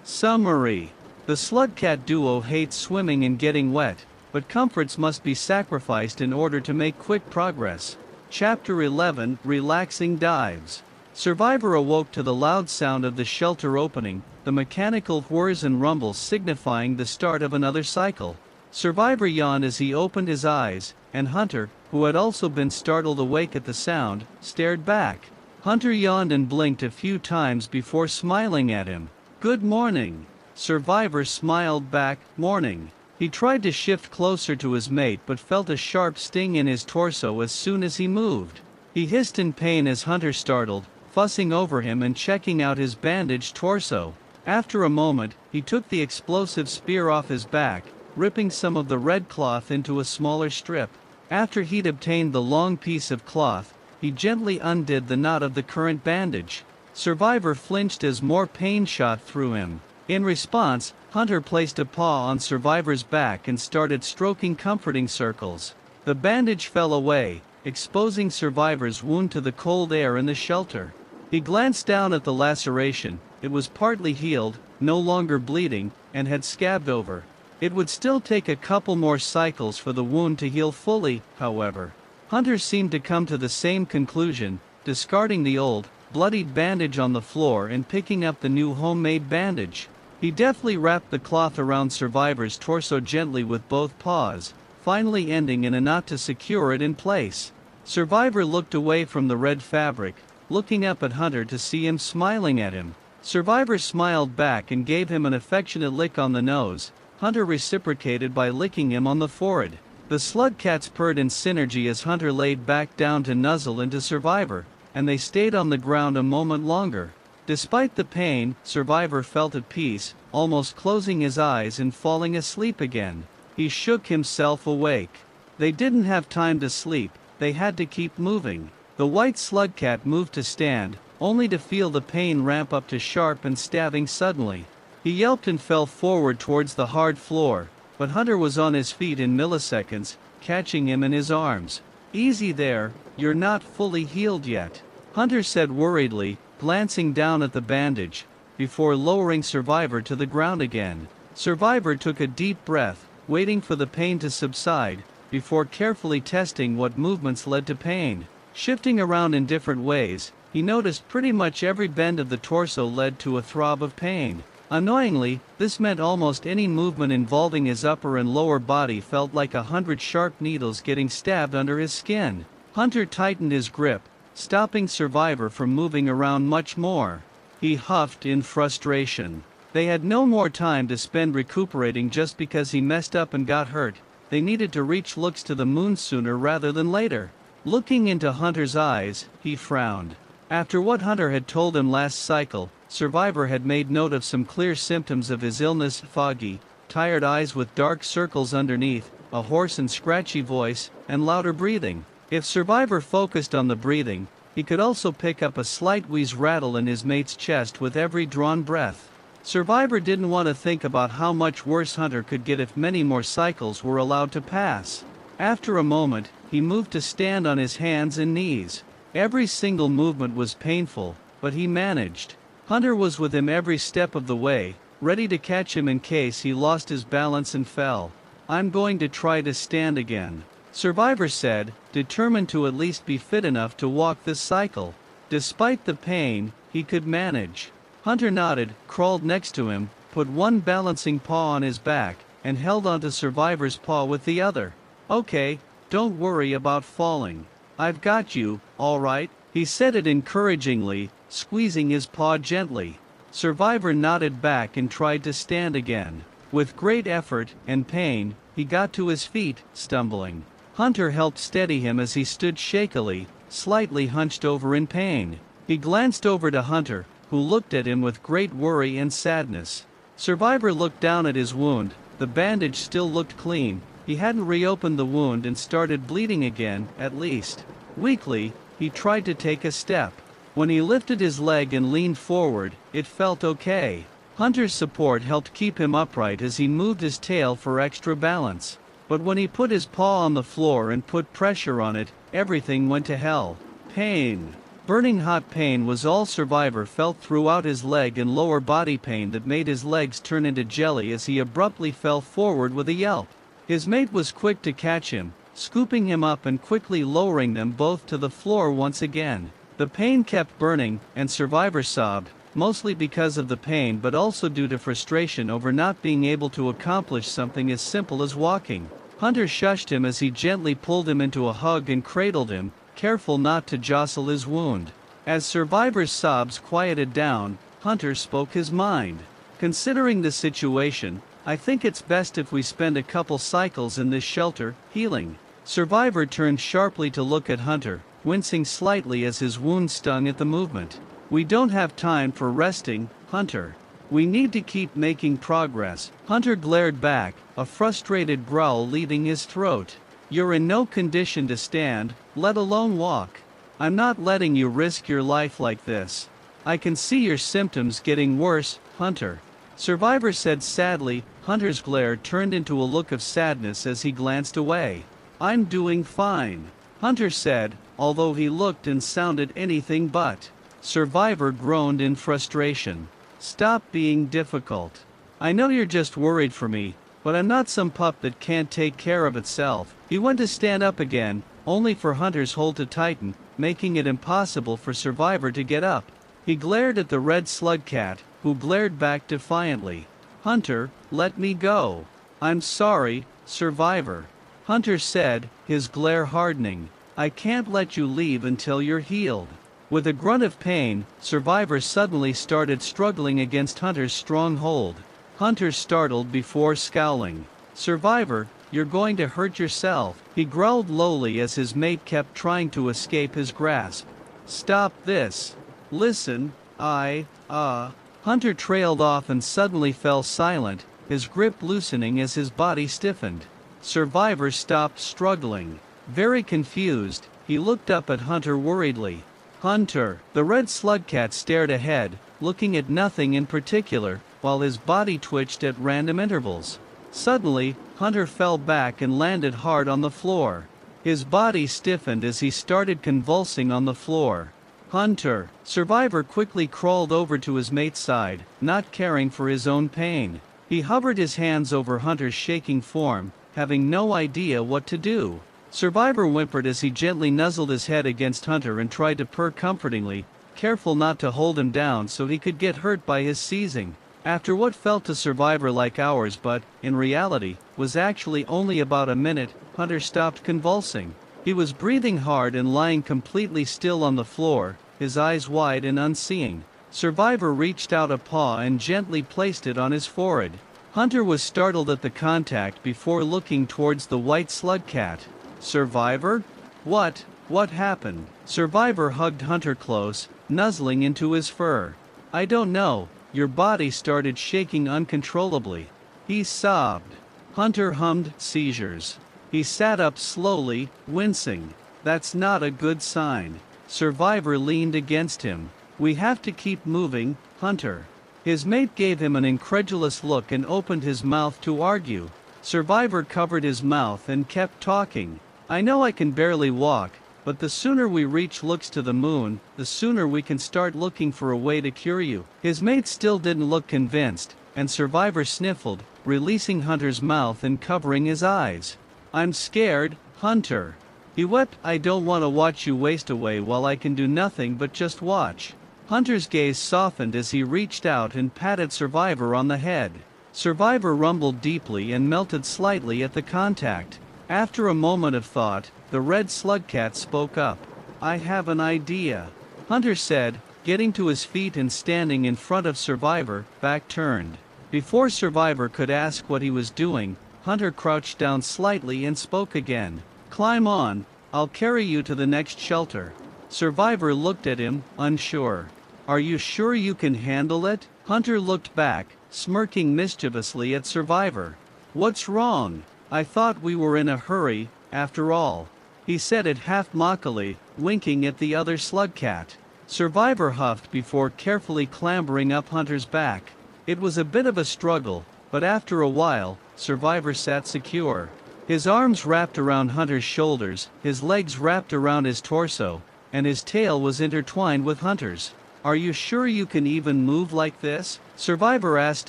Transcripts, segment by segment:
Summary. The slug-cat duo hates swimming and getting wet, but comforts must be sacrificed in order to make quick progress. Chapter 11, Relaxing Dives. Survivor awoke to the loud sound of the shelter opening, the mechanical whirs and rumbles signifying the start of another cycle. Survivor yawned as he opened his eyes, and Hunter, who had also been startled awake at the sound, stared back. Hunter yawned and blinked a few times before smiling at him. "Good morning." Survivor smiled back, "Morning." He tried to shift closer to his mate but felt a sharp sting in his torso as soon as he moved. He hissed in pain as Hunter startled, fussing over him and checking out his bandaged torso. After a moment, he took the explosive spear off his back, ripping some of the red cloth into a smaller strip. After he'd obtained the long piece of cloth, he gently undid the knot of the current bandage. Survivor flinched as more pain shot through him. In response, Hunter placed a paw on Survivor's back and started stroking comforting circles. The bandage fell away, exposing Survivor's wound to the cold air in the shelter. He glanced down at the laceration. It was partly healed, no longer bleeding, and had scabbed over. It would still take a couple more cycles for the wound to heal fully, however. Hunter seemed to come to the same conclusion, discarding the old, bloodied bandage on the floor and picking up the new homemade bandage. He deftly wrapped the cloth around Survivor's torso gently with both paws, finally ending in a knot to secure it in place. Survivor looked away from the red fabric, looking up at Hunter to see him smiling at him. Survivor smiled back and gave him an affectionate lick on the nose. Hunter reciprocated by licking him on the forehead. The slug cats purred in synergy as Hunter laid back down to nuzzle into Survivor, and they stayed on the ground a moment longer. Despite the pain, Survivor felt at peace, almost closing his eyes and falling asleep again. He shook himself awake. They didn't have time to sleep, they had to keep moving. The white slug cat moved to stand, only to feel the pain ramp up to sharp and stabbing suddenly. He yelped and fell forward towards the hard floor, but Hunter was on his feet in milliseconds, catching him in his arms. "Easy there, you're not fully healed yet," Hunter said worriedly, glancing down at the bandage, before lowering Survivor to the ground again. Survivor took a deep breath, waiting for the pain to subside, before carefully testing what movements led to pain. Shifting around in different ways, he noticed pretty much every bend of the torso led to a throb of pain. Annoyingly, this meant almost any movement involving his upper and lower body felt like 100 sharp needles getting stabbed under his skin. Hunter tightened his grip, stopping Survivor from moving around much more. He huffed in frustration. They had no more time to spend recuperating just because he messed up and got hurt. They needed to reach looks to the moon sooner rather than later. Looking into Hunter's eyes, he frowned. After what Hunter had told him last cycle, Survivor had made note of some clear symptoms of his illness: foggy, tired eyes with dark circles underneath, a hoarse and scratchy voice, and louder breathing. If Survivor focused on the breathing, he could also pick up a slight wheeze rattle in his mate's chest with every drawn breath. Survivor didn't want to think about how much worse Hunter could get if many more cycles were allowed to pass. After a moment, he moved to stand on his hands and knees. Every single movement was painful, but he managed. Hunter was with him every step of the way, ready to catch him in case he lost his balance and fell. "I'm going to try to stand again," Survivor said, determined to at least be fit enough to walk this cycle. Despite the pain, he could manage. Hunter nodded, crawled next to him, put one balancing paw on his back, and held onto Survivor's paw with the other. "Okay, don't worry about falling. I've got you, all right," he said it encouragingly, squeezing his paw gently. Survivor nodded back and tried to stand again. With great effort and pain, he got to his feet, stumbling. Hunter helped steady him as he stood shakily, slightly hunched over in pain. He glanced over to Hunter, who looked at him with great worry and sadness. Survivor looked down at his wound. The bandage still looked clean. He hadn't reopened the wound and started bleeding again, at least. Weakly, he tried to take a step. When he lifted his leg and leaned forward, it felt okay. Hunter's support helped keep him upright as he moved his tail for extra balance. But when he put his paw on the floor and put pressure on it, everything went to hell. Pain. Burning hot pain was all Survivor felt throughout his leg, and lower body pain that made his legs turn into jelly as he abruptly fell forward with a yelp. His mate was quick to catch him, scooping him up and quickly lowering them both to the floor once again. The pain kept burning, and Survivor sobbed, mostly because of the pain but also due to frustration over not being able to accomplish something as simple as walking. Hunter shushed him as he gently pulled him into a hug and cradled him, careful not to jostle his wound. As Survivor's sobs quieted down, Hunter spoke his mind. "Considering the situation, I think it's best if we spend a couple cycles in this shelter, healing." Survivor turned sharply to look at Hunter, wincing slightly as his wound stung at the movement. "We don't have time for resting, Hunter. We need to keep making progress." Hunter glared back, a frustrated growl leaving his throat. "You're in no condition to stand, let alone walk. I'm not letting you risk your life like this. I can see your symptoms getting worse, Hunter." Survivor said sadly. Hunter's glare turned into a look of sadness as he glanced away. "I'm doing fine," Hunter said, although he looked and sounded anything but. Survivor groaned in frustration. "Stop being difficult. I know you're just worried for me, but I'm not some pup that can't take care of itself." He went to stand up again, only for Hunter's hold to tighten, making it impossible for Survivor to get up. He glared at the red slug cat, who glared back defiantly. "Hunter, let me go." "I'm sorry, Survivor," Hunter said, his glare hardening. "I can't let you leave until you're healed." With a grunt of pain, Survivor suddenly started struggling against Hunter's strong hold. Hunter startled before scowling. "Survivor, you're going to hurt yourself," he growled lowly as his mate kept trying to escape his grasp. "Stop this. Listen, Hunter trailed off and suddenly fell silent, his grip loosening as his body stiffened. Survivor stopped struggling. Very confused, he looked up at Hunter worriedly. "Hunter." The red slug cat stared ahead, looking at nothing in particular, while his body twitched at random intervals. Suddenly, Hunter fell back and landed hard on the floor. His body stiffened as he started convulsing on the floor. "Hunter." Survivor quickly crawled over to his mate's side, not caring for his own pain. He hovered his hands over Hunter's shaking form, having no idea what to do. Survivor whimpered as he gently nuzzled his head against Hunter and tried to purr comfortingly, careful not to hold him down so he could get hurt by his seizing. After what felt to Survivor like hours but, in reality, was actually only about a minute, Hunter stopped convulsing. He was breathing hard and lying completely still on the floor, his eyes wide and unseeing. Survivor reached out a paw and gently placed it on his forehead. Hunter was startled at the contact before looking towards the white slug cat. "Survivor? What happened?" Survivor hugged Hunter close, nuzzling into his fur. "I don't know, your body started shaking uncontrollably," he sobbed. Hunter hummed, "Seizures." He sat up slowly, wincing. "That's not a good sign." Survivor leaned against him. "We have to keep moving, Hunter." His mate gave him an incredulous look and opened his mouth to argue. Survivor covered his mouth and kept talking. "I know I can barely walk, but the sooner we reach looks to the moon, the sooner we can start looking for a way to cure you." His mate still didn't look convinced, and Survivor sniffled, releasing Hunter's mouth and covering his eyes. "I'm scared, Hunter." He wept. "I don't want to watch you waste away while I can do nothing but just watch." Hunter's gaze softened as he reached out and patted Survivor on the head. Survivor rumbled deeply and melted slightly at the contact. After a moment of thought, the red slug cat spoke up. "I have an idea," Hunter said, getting to his feet and standing in front of Survivor, back turned. Before Survivor could ask what he was doing, Hunter crouched down slightly and spoke again. "Climb on, I'll carry you to the next shelter." Survivor looked at him, unsure. "Are you sure you can handle it?" Hunter looked back, smirking mischievously at Survivor. "What's wrong? I thought we were in a hurry, after all," he said it half mockily, winking at the other slug cat. Survivor huffed before carefully clambering up Hunter's back. It was a bit of a struggle, but after a while, Survivor sat secure. His arms wrapped around Hunter's shoulders, his legs wrapped around his torso, and his tail was intertwined with Hunter's. "Are you sure you can even move like this?" Survivor asked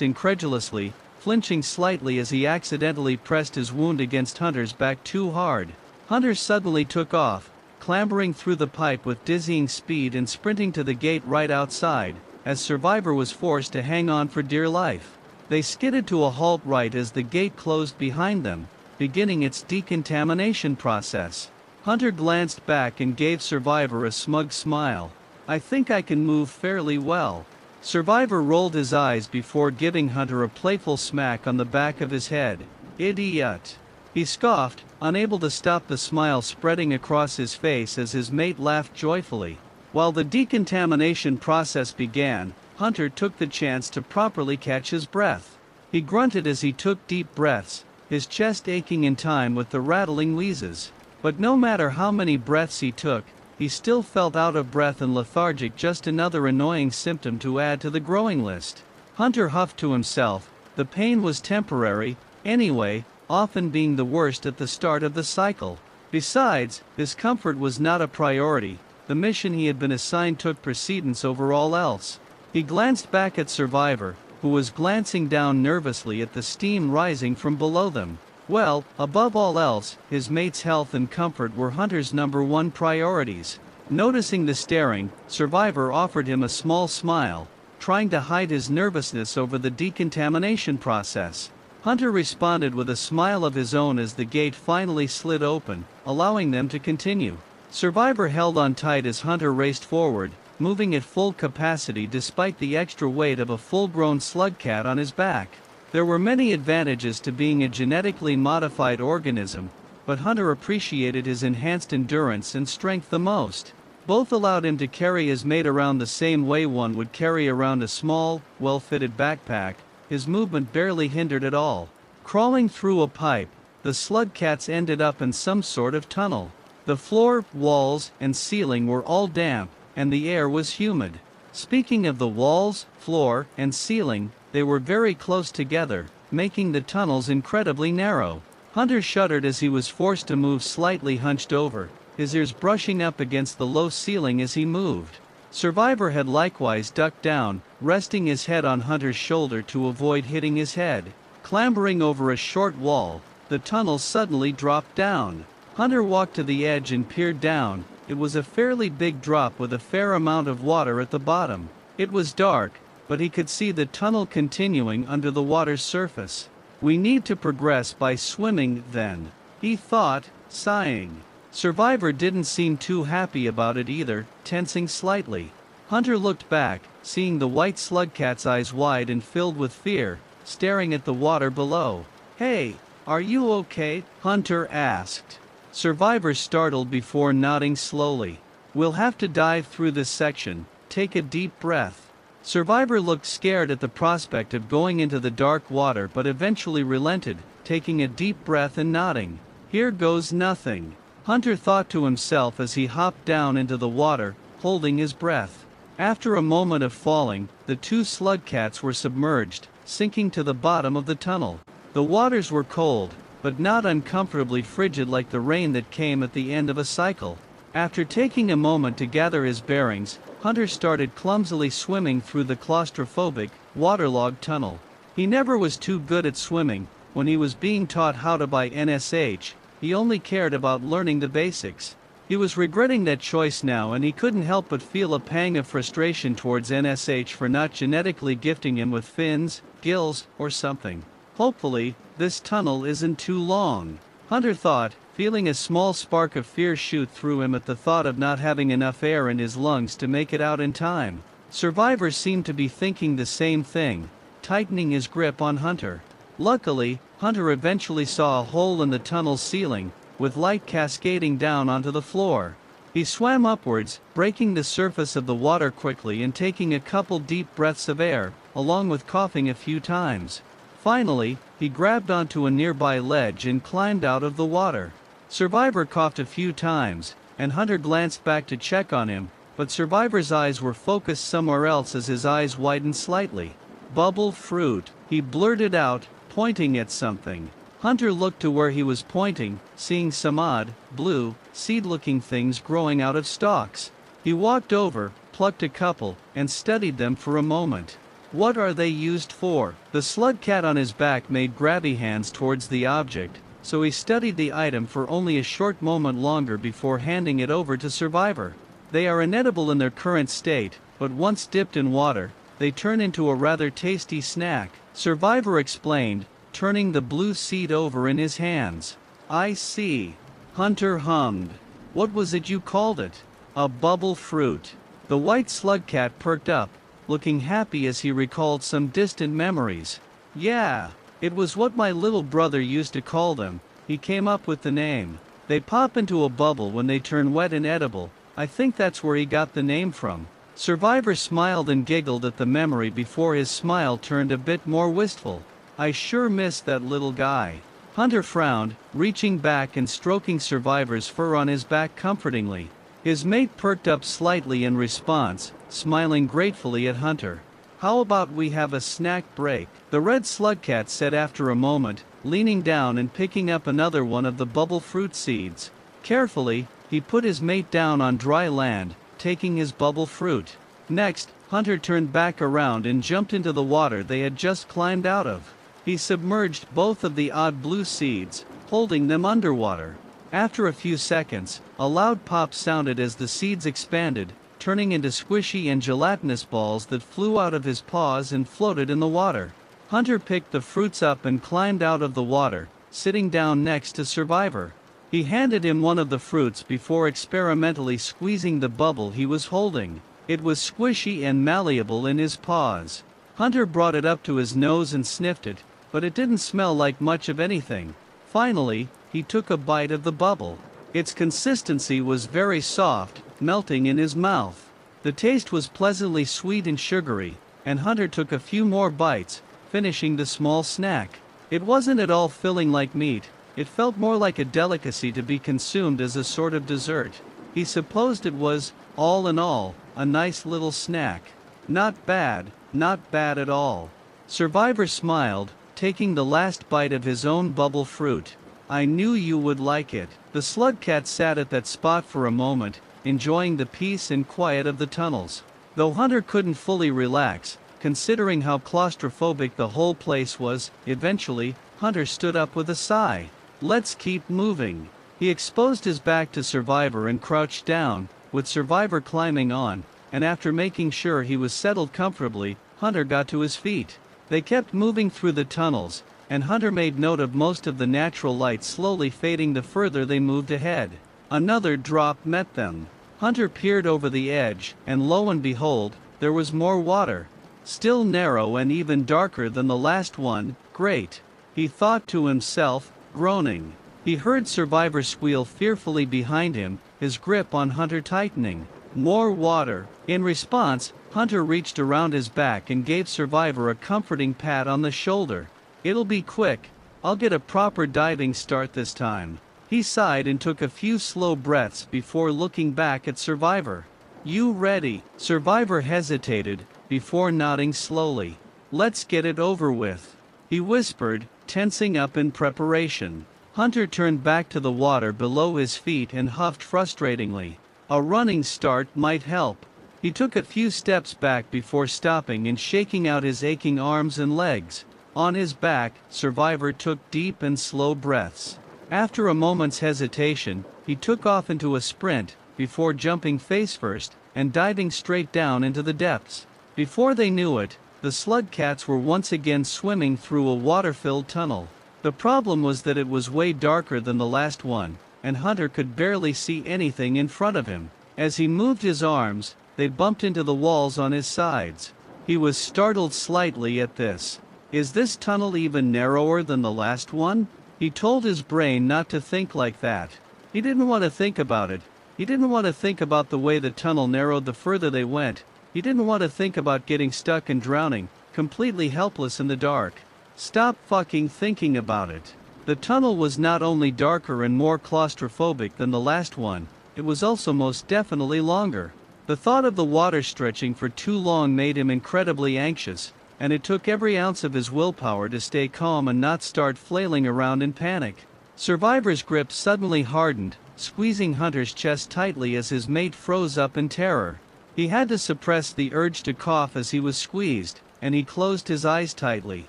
incredulously, flinching slightly as he accidentally pressed his wound against Hunter's back too hard. Hunter suddenly took off, clambering through the pipe with dizzying speed and sprinting to the gate right outside, as Survivor was forced to hang on for dear life. They skidded to a halt right as the gate closed behind them, beginning its decontamination process. Hunter glanced back and gave Survivor a smug smile. "I think I can move fairly well." Survivor rolled his eyes before giving Hunter a playful smack on the back of his head. "Idiot!" he scoffed, unable to stop the smile spreading across his face as his mate laughed joyfully. While the decontamination process began, Hunter took the chance to properly catch his breath. He grunted as he took deep breaths, his chest aching in time with the rattling wheezes. But no matter how many breaths he took, he still felt out of breath and lethargic, just another annoying symptom to add to the growing list. Hunter huffed to himself, the pain was temporary, anyway, often being the worst at the start of the cycle. Besides, his comfort was not a priority, the mission he had been assigned took precedence over all else. He glanced back at Survivor, who was glancing down nervously at the steam rising from below them. Well, above all else, his mate's health and comfort were Hunter's #1 priorities. Noticing the staring, Survivor offered him a small smile, trying to hide his nervousness over the decontamination process. Hunter responded with a smile of his own as the gate finally slid open, allowing them to continue. Survivor held on tight as Hunter raced forward, moving at full capacity despite the extra weight of a full-grown slugcat on his back. There were many advantages to being a genetically modified organism, but Hunter appreciated his enhanced endurance and strength the most. Both allowed him to carry his mate around the same way one would carry around a small, well-fitted backpack, his movement barely hindered at all. Crawling through a pipe, the slugcats ended up in some sort of tunnel. The floor, walls, and ceiling were all damp, and the air was humid. Speaking of the walls, floor, and ceiling, they were very close together, making the tunnels incredibly narrow. Hunter shuddered as he was forced to move slightly hunched over, his ears brushing up against the low ceiling as he moved. Survivor had likewise ducked down, resting his head on Hunter's shoulder to avoid hitting his head. Clambering over a short wall, the tunnel suddenly dropped down. Hunter walked to the edge and peered down. It was a fairly big drop with a fair amount of water at the bottom. It was dark, but he could see the tunnel continuing under the water's surface. "We need to progress by swimming, then," he thought, sighing. Survivor didn't seem too happy about it either, tensing slightly. Hunter looked back, seeing the white slugcat's eyes wide and filled with fear, staring at the water below. "Hey, are you okay?" Hunter asked. Survivor startled before nodding slowly. "We'll have to dive through this section, take a deep breath." Survivor looked scared at the prospect of going into the dark water but eventually relented, taking a deep breath and nodding. "Here goes nothing," Hunter thought to himself as he hopped down into the water, holding his breath. After a moment of falling, the two slugcats were submerged, sinking to the bottom of the tunnel. The waters were cold, but not uncomfortably frigid like the rain that came at the end of a cycle. After taking a moment to gather his bearings, Hunter started clumsily swimming through the claustrophobic, waterlogged tunnel. He never was too good at swimming. When he was being taught how to by NSH, he only cared about learning the basics. He was regretting that choice now, and he couldn't help but feel a pang of frustration towards NSH for not genetically gifting him with fins, gills, or something. Hopefully, this tunnel isn't too long, Hunter thought, feeling a small spark of fear shoot through him at the thought of not having enough air in his lungs to make it out in time. Survivor seemed to be thinking the same thing, tightening his grip on Hunter. Luckily, Hunter eventually saw a hole in the tunnel's ceiling, with light cascading down onto the floor. He swam upwards, breaking the surface of the water quickly and taking a couple deep breaths of air, along with coughing a few times. Finally, he grabbed onto a nearby ledge and climbed out of the water. Survivor coughed a few times, and Hunter glanced back to check on him, but Survivor's eyes were focused somewhere else as his eyes widened slightly. "Bubble fruit," he blurted out, pointing at something. Hunter looked to where he was pointing, seeing some odd, blue, seed-looking things growing out of stalks. He walked over, plucked a couple, and studied them for a moment. What are they used for? The slug cat on his back made grabby hands towards the object, so he studied the item for only a short moment longer before handing it over to Survivor. They are inedible in their current state, but once dipped in water, they turn into a rather tasty snack, Survivor explained, turning the blue seed over in his hands. I see. Hunter hummed. What was it you called it? A bubble fruit. The white slug cat perked up, looking happy as he recalled some distant memories. Yeah, it was what my little brother used to call them. He came up with the name. They pop into a bubble when they turn wet and edible. I think that's where he got the name from. Survivor smiled and giggled at the memory before his smile turned a bit more wistful. I sure miss that little guy. Hunter frowned, reaching back and stroking Survivor's fur on his back comfortingly. His mate perked up slightly in response, smiling gratefully at Hunter. How about we have a snack break? The red slug cat said after a moment, leaning down and picking up another one of the bubble fruit seeds. Carefully, he put his mate down on dry land, taking his bubble fruit. Next, Hunter turned back around and jumped into the water they had just climbed out of. He submerged both of the odd blue seeds, holding them underwater. After a few seconds, a loud pop sounded as the seeds expanded, turning into squishy and gelatinous balls that flew out of his paws and floated in the water. Hunter picked the fruits up and climbed out of the water, sitting down next to Survivor. He handed him one of the fruits before experimentally squeezing the bubble he was holding. It was squishy and malleable in his paws. Hunter brought it up to his nose and sniffed it, but it didn't smell like much of anything. Finally, he took a bite of the bubble. Its consistency was very soft, melting in his mouth. The taste was pleasantly sweet and sugary, and Hunter took a few more bites, finishing the small snack. It wasn't at all filling like meat. It felt more like a delicacy to be consumed as a sort of dessert. He supposed it was, all in all, a nice little snack. Not bad at all. Survivor smiled, taking the last bite of his own bubble fruit. I knew you would like it. The slug cat sat at that spot for a moment, enjoying the peace and quiet of the tunnels. Though Hunter couldn't fully relax, considering how claustrophobic the whole place was, eventually, Hunter stood up with a sigh. Let's keep moving. He exposed his back to Survivor and crouched down, with Survivor climbing on, and after making sure he was settled comfortably, Hunter got to his feet. They kept moving through the tunnels, and Hunter made note of most of the natural light slowly fading the further they moved ahead. Another drop met them. Hunter peered over the edge, and lo and behold, there was more water. Still narrow and even darker than the last one. Great, he thought to himself, groaning. He heard Survivor squeal fearfully behind him, his grip on Hunter tightening. More water. In response, Hunter reached around his back and gave Survivor a comforting pat on the shoulder. It'll be quick. I'll get a proper diving start this time. He sighed and took a few slow breaths before looking back at Survivor. You ready? Survivor hesitated, before nodding slowly. Let's get it over with, he whispered, tensing up in preparation. Hunter turned back to the water below his feet and huffed frustratingly. A running start might help. He took a few steps back before stopping and shaking out his aching arms and legs. On his back, Survivor took deep and slow breaths. After a moment's hesitation, he took off into a sprint, before jumping face first, and diving straight down into the depths. Before they knew it, the slug cats were once again swimming through a water-filled tunnel. The problem was that it was way darker than the last one, and Hunter could barely see anything in front of him. As he moved his arms, they bumped into the walls on his sides. He was startled slightly at this. Is this tunnel even narrower than the last one? He told his brain not to think like that. He didn't want to think about it. He didn't want to think about the way the tunnel narrowed the further they went. He didn't want to think about getting stuck and drowning, completely helpless in the dark. Stop fucking thinking about it. The tunnel was not only darker and more claustrophobic than the last one, it was also most definitely longer. The thought of the water stretching for too long made him incredibly anxious, and it took every ounce of his willpower to stay calm and not start flailing around in panic. Survivor's grip suddenly hardened, squeezing Hunter's chest tightly as his mate froze up in terror. He had to suppress the urge to cough as he was squeezed, and he closed his eyes tightly.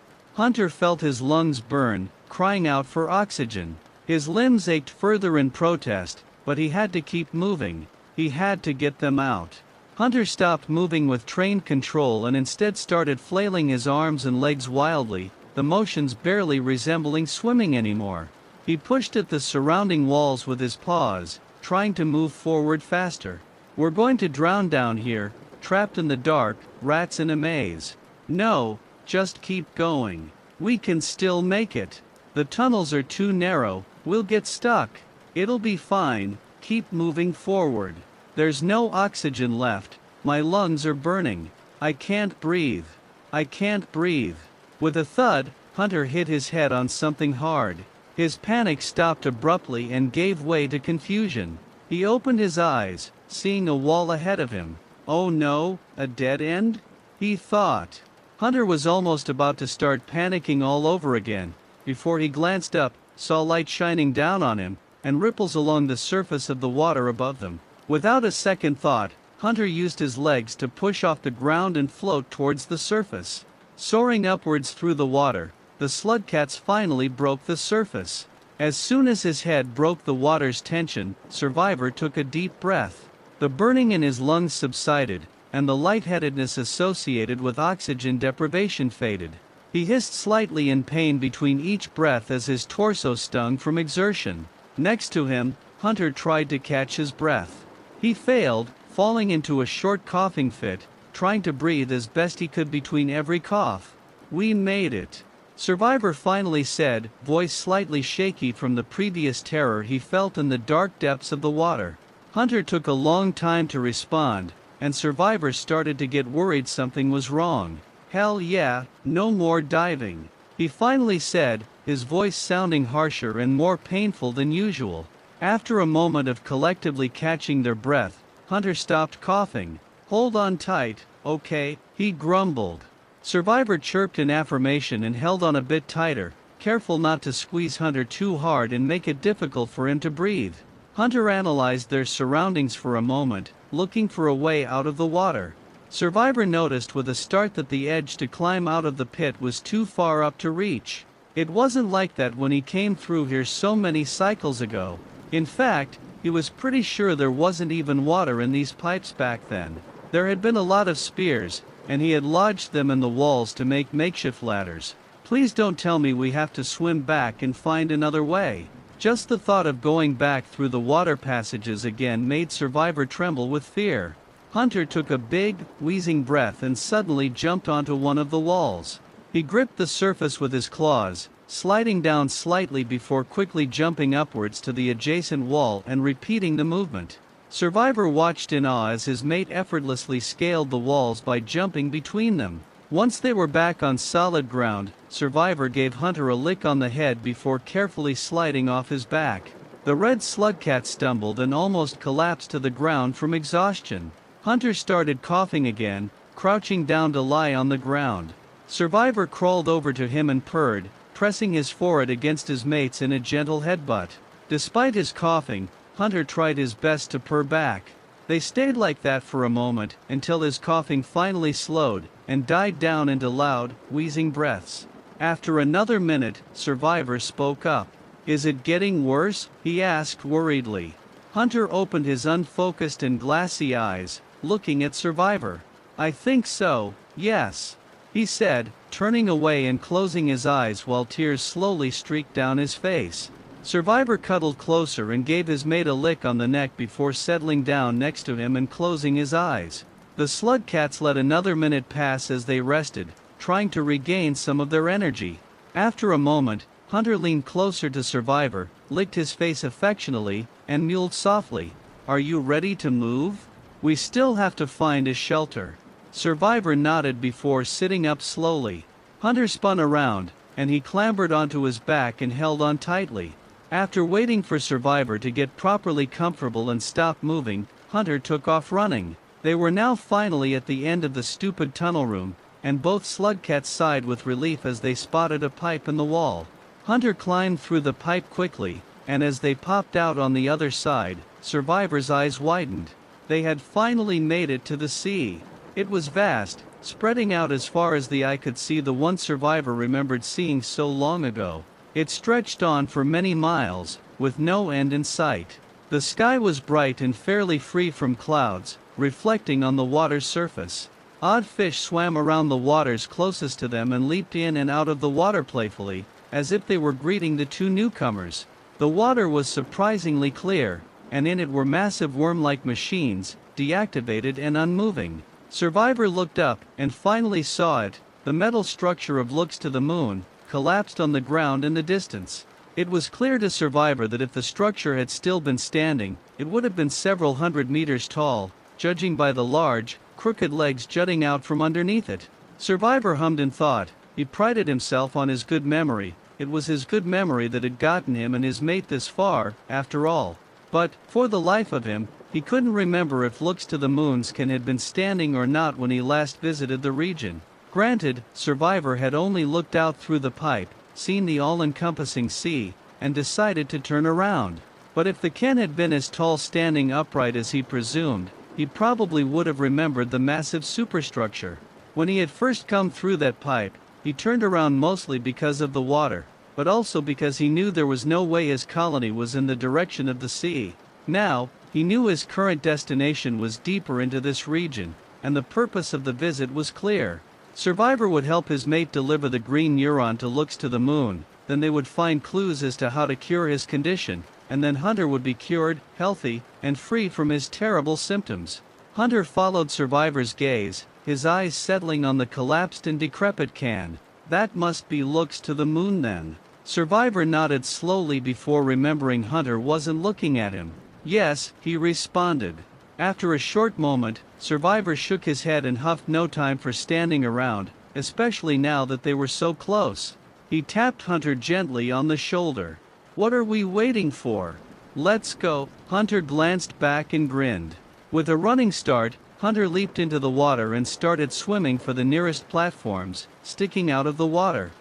Hunter felt his lungs burn, crying out for oxygen. His limbs ached further in protest, but he had to keep moving. He had to get them out. Hunter stopped moving with trained control and instead started flailing his arms and legs wildly, the motions barely resembling swimming anymore. He pushed at the surrounding walls with his paws, trying to move forward faster. "We're going to drown down here, trapped in the dark, rats in a maze." "No, just keep going. We can still make it. The tunnels are too narrow, we'll get stuck." "It'll be fine, keep moving forward. There's no oxygen left, my lungs are burning. I can't breathe. I can't breathe." With a thud, Hunter hit his head on something hard. His panic stopped abruptly and gave way to confusion. He opened his eyes, seeing a wall ahead of him. "Oh no, a dead end?" he thought. Hunter was almost about to start panicking all over again, before he glanced up, saw light shining down on him, and ripples along the surface of the water above them. Without a second thought, Hunter used his legs to push off the ground and float towards the surface. Soaring upwards through the water, the slugcats finally broke the surface. As soon as his head broke the water's tension, Survivor took a deep breath. The burning in his lungs subsided, and the lightheadedness associated with oxygen deprivation faded. He hissed slightly in pain between each breath as his torso stung from exertion. Next to him, Hunter tried to catch his breath. He failed, falling into a short coughing fit, trying to breathe as best he could between every cough. "We made it," Survivor finally said, voice slightly shaky from the previous terror he felt in the dark depths of the water. Hunter took a long time to respond, and Survivor started to get worried something was wrong. "Hell yeah, no more diving," he finally said, his voice sounding harsher and more painful than usual. After a moment of collectively catching their breath, Hunter stopped coughing. "Hold on tight, okay," he grumbled. Survivor chirped in affirmation and held on a bit tighter, careful not to squeeze Hunter too hard and make it difficult for him to breathe. Hunter analyzed their surroundings for a moment, looking for a way out of the water. Survivor noticed with a start that the edge to climb out of the pit was too far up to reach. It wasn't like that when he came through here so many cycles ago. In fact, he was pretty sure there wasn't even water in these pipes back then. There had been a lot of spears, and he had lodged them in the walls to make makeshift ladders. "Please don't tell me we have to swim back and find another way." Just the thought of going back through the water passages again made Survivor tremble with fear. Hunter took a big, wheezing breath and suddenly jumped onto one of the walls. He gripped the surface with his claws, sliding down slightly before quickly jumping upwards to the adjacent wall and repeating the movement. Survivor watched in awe as his mate effortlessly scaled the walls by jumping between them. Once they were back on solid ground, Survivor gave Hunter a lick on the head before carefully sliding off his back. The red slugcat stumbled and almost collapsed to the ground from exhaustion. Hunter started coughing again, crouching down to lie on the ground. Survivor crawled over to him and purred, pressing his forehead against his mate's in a gentle headbutt. Despite his coughing, Hunter tried his best to purr back. They stayed like that for a moment, until his coughing finally slowed, and died down into loud, wheezing breaths. After another minute, Survivor spoke up. "Is it getting worse?" he asked worriedly. Hunter opened his unfocused and glassy eyes, looking at Survivor. "I think so, yes," he said, turning away and closing his eyes while tears slowly streaked down his face. Survivor cuddled closer and gave his mate a lick on the neck before settling down next to him and closing his eyes. The slugcats let another minute pass as they rested, trying to regain some of their energy. After a moment, Hunter leaned closer to Survivor, licked his face affectionately, and mewed softly. "Are you ready to move? We still have to find a shelter." Survivor nodded before sitting up slowly. Hunter spun around, and he clambered onto his back and held on tightly. After waiting for Survivor to get properly comfortable and stop moving, Hunter took off running. They were now finally at the end of the stupid tunnel room, and both slugcats sighed with relief as they spotted a pipe in the wall. Hunter climbed through the pipe quickly, and as they popped out on the other side, survivors' eyes widened. They had finally made it to the sea. It was vast, spreading out as far as the eye could see. The one survivor remembered seeing so long ago. It stretched on for many miles, with no end in sight. The sky was bright and fairly free from clouds, reflecting on the water's surface. Odd fish swam around the waters closest to them and leaped in and out of the water playfully, as if they were greeting the two newcomers. The water was surprisingly clear, and in it were massive worm-like machines, deactivated and unmoving. Survivor looked up and finally saw it. The metal structure of Looks to the Moon collapsed on the ground in the distance. It was clear to Survivor that if the structure had still been standing, it would have been several hundred meters tall, judging by the large, crooked legs jutting out from underneath it. Survivor hummed in thought. He prided himself on his good memory. It was his good memory that had gotten him and his mate this far, after all. But, for the life of him, he couldn't remember if Looks to the Moon's can had been standing or not when he last visited the region. Granted, Survivor had only looked out through the pipe, seen the all-encompassing sea, and decided to turn around. But if the Ken had been as tall standing upright as he presumed, he probably would have remembered the massive superstructure. When he had first come through that pipe, he turned around mostly because of the water, but also because he knew there was no way his colony was in the direction of the sea. Now, he knew his current destination was deeper into this region, and the purpose of the visit was clear. Survivor would help his mate deliver the green neuron to Looks to the Moon, then they would find clues as to how to cure his condition, and then Hunter would be cured, healthy, and free from his terrible symptoms. Hunter followed Survivor's gaze, his eyes settling on the collapsed and decrepit can. That must be Looks to the Moon then. Survivor nodded slowly before remembering Hunter wasn't looking at him. Yes, he responded. After a short moment, Survivor shook his head and huffed. No time for standing around, especially now that they were so close. He tapped Hunter gently on the shoulder. What are we waiting for? Let's go. Hunter glanced back and grinned. With a running start, Hunter leaped into the water and started swimming for the nearest platforms, sticking out of the water.